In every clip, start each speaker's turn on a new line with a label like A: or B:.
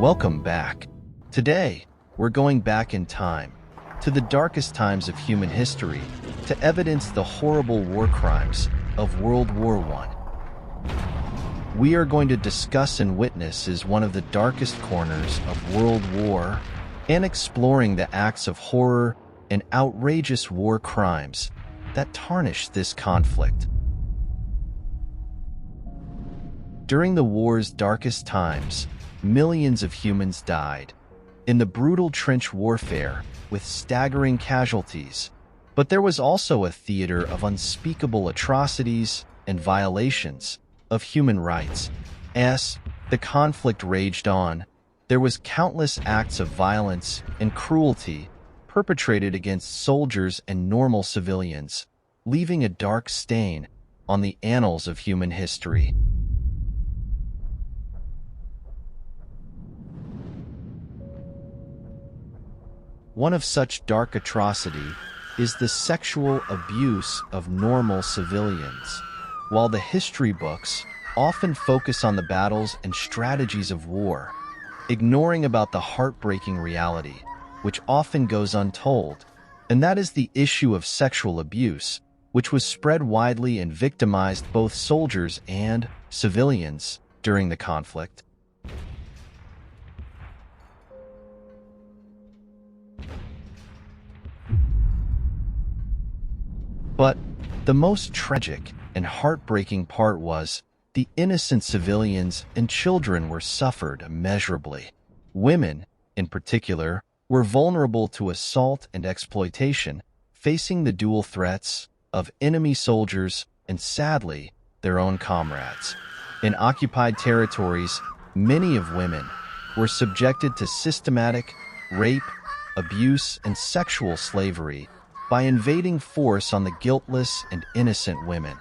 A: Welcome back. Today, we're going back in time, to the darkest times of human history, to evidence the horrible war crimes of World War I. We are going to discuss and witness as one of the darkest corners of World War and exploring the acts of horror and outrageous war crimes that tarnished this conflict. During the war's darkest times, millions of humans died in the brutal trench warfare with staggering casualties. But there was also a theater of unspeakable atrocities and violations of human rights. As the conflict raged on, there was countless acts of violence and cruelty perpetrated against soldiers and normal civilians, leaving a dark stain on the annals of human history. One of such dark atrocity is the sexual abuse of normal civilians. While the history books often focus on the battles and strategies of war, ignoring about the heartbreaking reality, which often goes untold, and that is the issue of sexual abuse, which was spread widely and victimized both soldiers and civilians during the conflict. But the most tragic and heartbreaking part was the innocent civilians and children were suffered immeasurably. Women, in particular, were vulnerable to assault and exploitation, facing the dual threats of enemy soldiers and, sadly, their own comrades. In occupied territories, many of women were subjected to systematic rape, abuse, and sexual slavery by invading force on the guiltless and innocent women.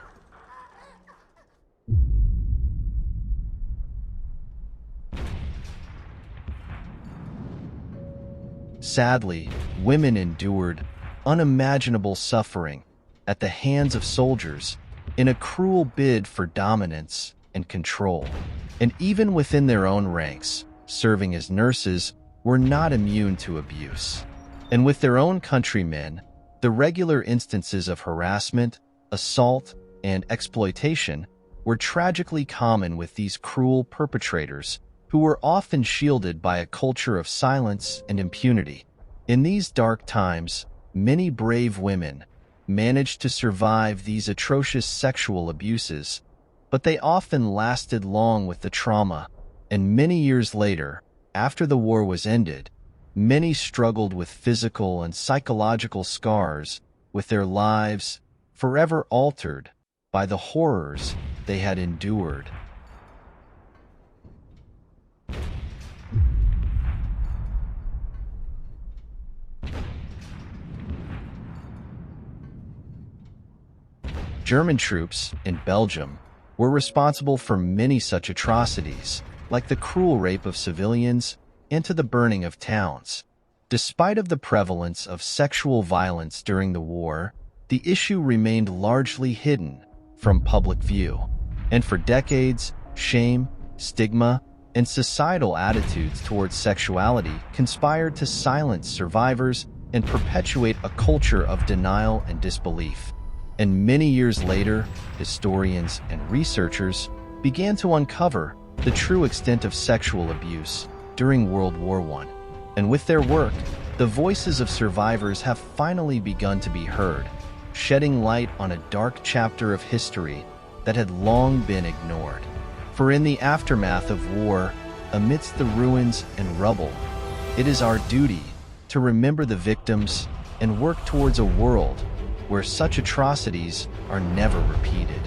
A: Sadly, women endured unimaginable suffering at the hands of soldiers in a cruel bid for dominance and control. And even within their own ranks, serving as nurses were not immune to abuse. And with their own countrymen, the regular instances of harassment, assault, and exploitation were tragically common with these cruel perpetrators, who were often shielded by a culture of silence and impunity. In these dark times, many brave women managed to survive these atrocious sexual abuses, but they often lasted long with the trauma, and many years later, after the war was ended, many struggled with physical and psychological scars, with their lives forever altered by the horrors they had endured. German troops in Belgium were responsible for many such atrocities, like the cruel rape of civilians and to the burning of towns. Despite of the prevalence of sexual violence during the war, the issue remained largely hidden from public view. And for decades, shame, stigma, and societal attitudes towards sexuality conspired to silence survivors and perpetuate a culture of denial and disbelief. And many years later, historians and researchers began to uncover the true extent of sexual abuse during World War I. And with their work, the voices of survivors have finally begun to be heard, shedding light on a dark chapter of history that had long been ignored. For in the aftermath of war, amidst the ruins and rubble, it is our duty to remember the victims and work towards a world where such atrocities are never repeated.